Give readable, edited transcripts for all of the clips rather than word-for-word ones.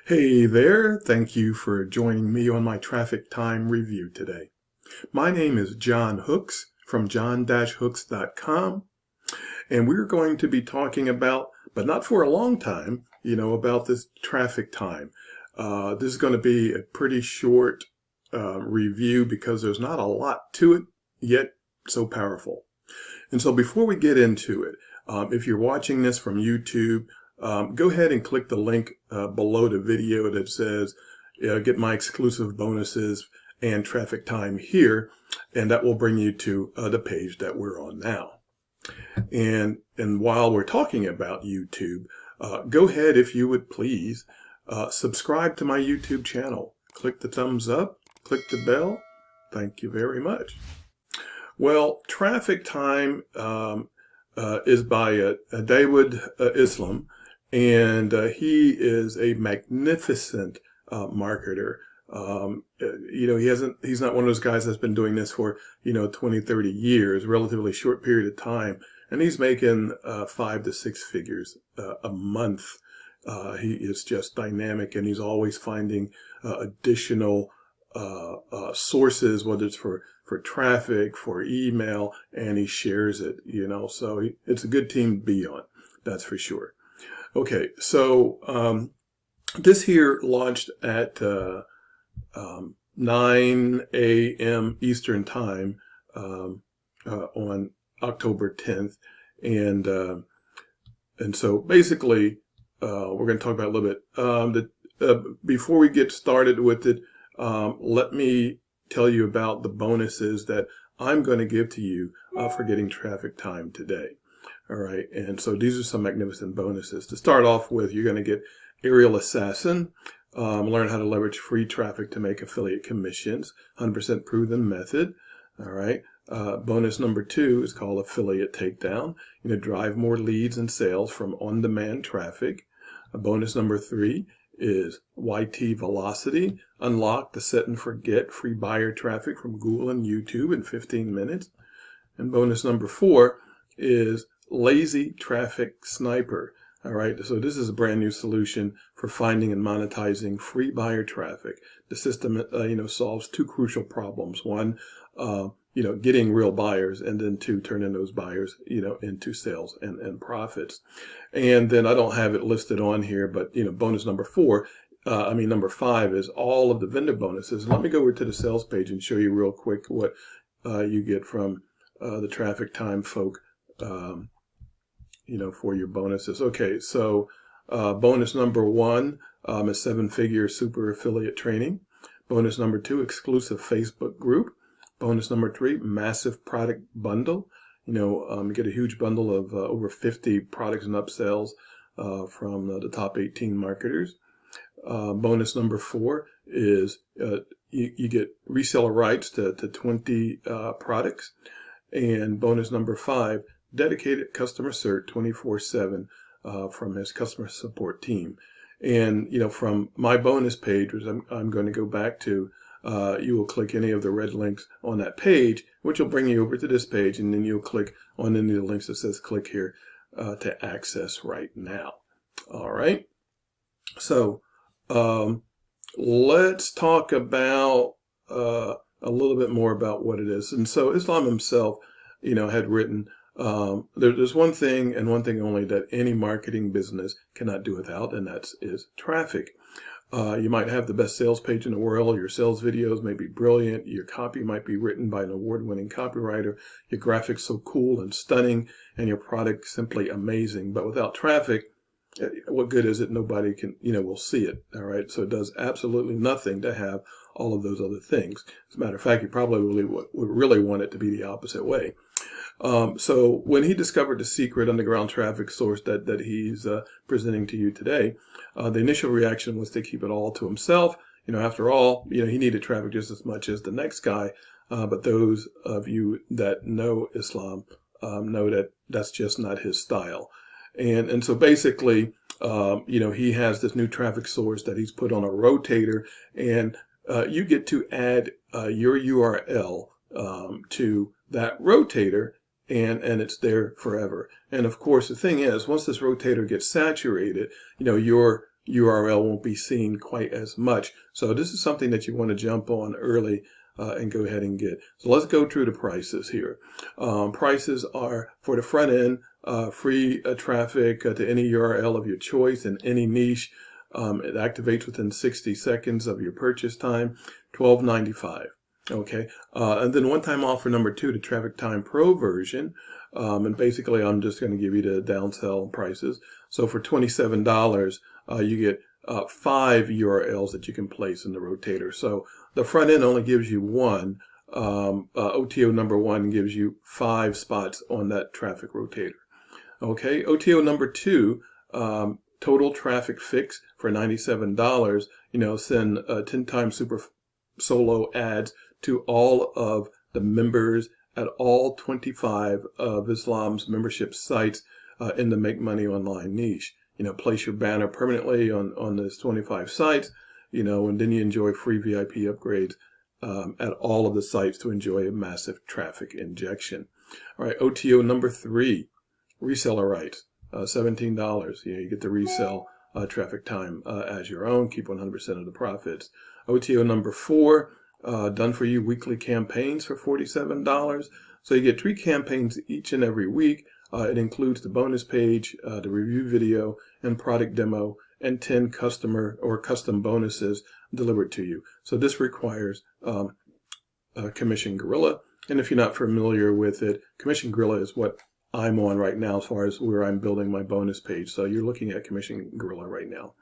Hey there, thank you for joining me on my traffic time review today. My name is John Hooks from John-Hooks.com, and we're going to be talking about, but not for a long time, about this traffic time. This is going to be a pretty short review because there's not a lot to it, yet so powerful. And so before we get into it, if you're watching this from YouTube, go ahead and click the link below the video that says get my exclusive bonuses and traffic time here, and that will bring you to the page that we're on now. And while we're talking about YouTube, go ahead, if you would please, subscribe to my YouTube channel. Click the thumbs up, click the bell. Thank you very much. Well, traffic time is by Dawood Islam. And he is a magnificent marketer. He's not one of those guys that's been doing this for, 20, 30 years, relatively short period of time. And he's making 5 to 6 figures a month. He is just dynamic, and he's always finding additional sources, whether it's for traffic, for email, and he shares it, so it's a good team to be on. That's for sure. Okay, so this here launched at 9 a.m. Eastern Time on October 10th, and so basically we're going to talk about a little bit. Before we get started with it, let me tell you about the bonuses that I'm going to give to you for getting traffic time today. All right, and so these are some magnificent bonuses. To start off with, you're going to get Aerial Assassin, learn how to leverage free traffic to make affiliate commissions, 100% proven method. All right, bonus number 2 is called Affiliate Takedown. Drive more leads and sales from on-demand traffic. Bonus number 3 is YT Velocity, unlock the set and forget free buyer traffic from Google and YouTube in 15 minutes. And bonus number 4 is Lazy Traffic Sniper. All right, so this is a brand new solution for finding and monetizing free buyer traffic. The system, solves 2 crucial problems. One, getting real buyers, and then 2, turning those buyers, into sales and profits. And then I don't have it listed on here, but, bonus number 5 is all of the vendor bonuses. Let me go over to the sales page and show you real quick what you get from the traffic time folk, for your bonuses. Okay, so bonus number 1 is 7-figure super affiliate training. Bonus number 2, exclusive Facebook group. Bonus number 3, massive product bundle. You get a huge bundle of over 50 products and upsells from the top 18 marketers. Bonus number 4 is you get reseller rights to 20 products. And bonus number 5, dedicated customer cert 24/7 from his customer support team. And from my bonus page, which I'm going to go back to, you will click any of the red links on that page, which will bring you over to this page, and then you'll click on any of the links that says click here to access right now. All right, so let's talk about a little bit more about what it is. And so Islam himself had written, there's one thing and one thing only that any marketing business cannot do without, and that is traffic. You might have the best sales page in the world, your sales videos may be brilliant, your copy might be written by an award-winning copywriter, your graphics so cool and stunning, and your product simply amazing. But without traffic, what good is it? Nobody can, will see it. All right, so it does absolutely nothing to have all of those other things. As a matter of fact, you probably would really want it to be the opposite way. So when he discovered the secret underground traffic source that he's presenting to you today, the initial reaction was to keep it all to himself. After all, he needed traffic just as much as the next guy. But those of you that know Islam know that that's just not his style. And so basically, he has this new traffic source that he's put on a rotator, and you get to add your URL to that rotator, and it's there forever. And of course, the thing is, once this rotator gets saturated, your URL won't be seen quite as much. So this is something that you want to jump on early and go ahead and get. So let's go through the prices here. Prices are for the front end, free traffic to any URL of your choice in any niche. It activates within 60 seconds of your purchase time, $12.95. Okay, and then one-time offer number 2, the Traffic Time Pro version. And basically, I'm just going to give you the downsell prices. So for $27, you get 5 URLs that you can place in the rotator. So the front end only gives you 1. OTO number 1 gives you 5 spots on that traffic rotator. Okay, OTO number 2, total traffic fix for $97. Send 10 times super solo ads to all of the members at all 25 of Islam's membership sites in the Make Money Online niche. Place your banner permanently on those 25 sites, and then you enjoy free VIP upgrades at all of the sites to enjoy a massive traffic injection. All right, OTO number 3, reseller rights, $17. You get to resell traffic time as your own, keep 100% of the profits. OTO number 4, done for you weekly campaigns for $47. So you get 3 campaigns each and every week. It includes the bonus page, the review video, and product demo, and 10 customer or custom bonuses delivered to you. So this requires Commission Gorilla. And if you're not familiar with it, Commission Gorilla is what I'm on right now as far as where I'm building my bonus page. So you're looking at Commission Gorilla right now.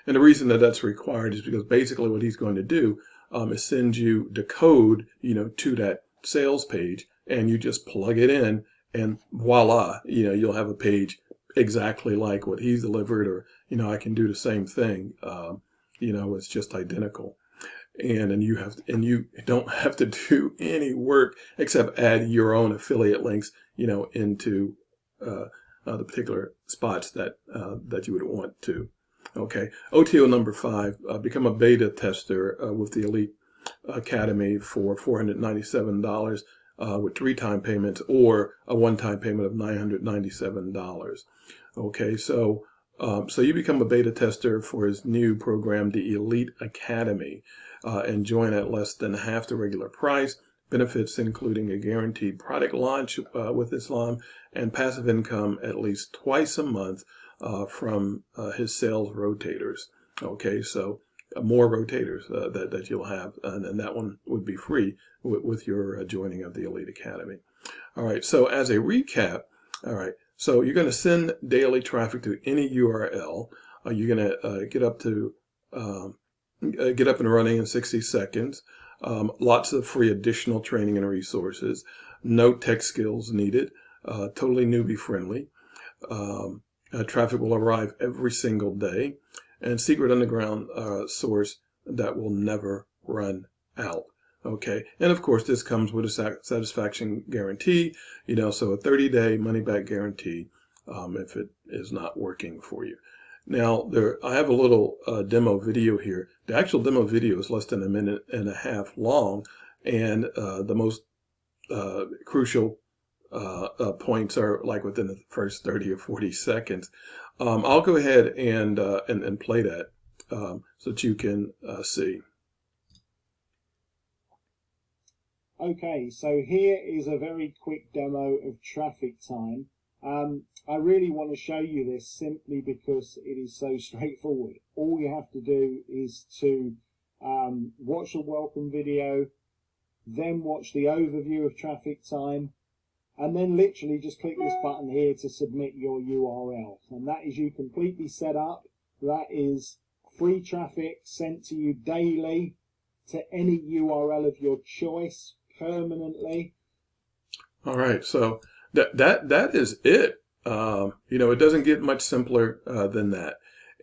And the reason that that's required is because basically what he's going to do is send you the code, to that sales page, and you just plug it in, and voila, you'll have a page exactly like what he's delivered, or, I can do the same thing. It's just identical. And you don't have to do any work except add your own affiliate links, into the particular spots that you would want to. Okay, OTO number 5, become a beta tester with the Elite Academy for $497 with 3-time payments, or a one-time payment of $997. Okay, so you become a beta tester for his new program, the Elite Academy, and join at less than half the regular price. Benefits including a guaranteed product launch with Islam, and passive income at least twice a month from his sales rotators. Okay, so more rotators that you'll have, and that one would be free with your joining of the Elite Academy. All right, so as a recap, all right, so you're going to send daily traffic to any URL. You're going to get up and running in 60 seconds. Lots of free additional training and resources. No tech skills needed. Totally newbie friendly. Traffic will arrive every single day, and secret underground source that will never run out. Okay, and of course this comes with a satisfaction guarantee, so a 30-day money-back guarantee if it is not working for you. Now, I have a little demo video here. The actual demo video is less than 1.5 minutes long, and the most crucial points are like within the first 30 or 40 seconds. I'll go ahead and play that so that you can see. Okay, so here is a very quick demo of traffic time. I really want to show you this simply because it is so straightforward. All you have to do is to watch the welcome video, then watch the overview of traffic time, and then literally just click this button here to submit your URL. And that is you completely set up. That is free traffic sent to you daily to any URL of your choice permanently. All right, so that is it. It doesn't get much simpler than that.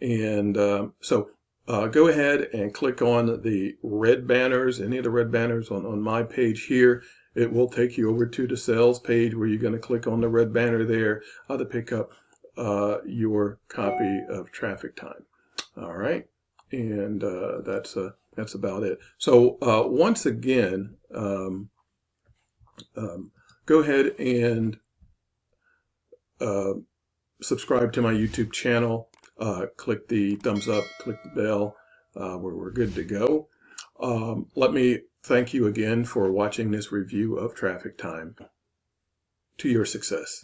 And so go ahead and click on the red banners, any of the red banners on my page here. It will take you over to the sales page where you're going to click on the red banner there to pick up your copy of Traffic Time. All right, and that's about it. So once again, go ahead and subscribe to my YouTube channel. click the thumbs up, click the bell, where we're good to go. Let me thank you again for watching this review of Traffic Time. To your success.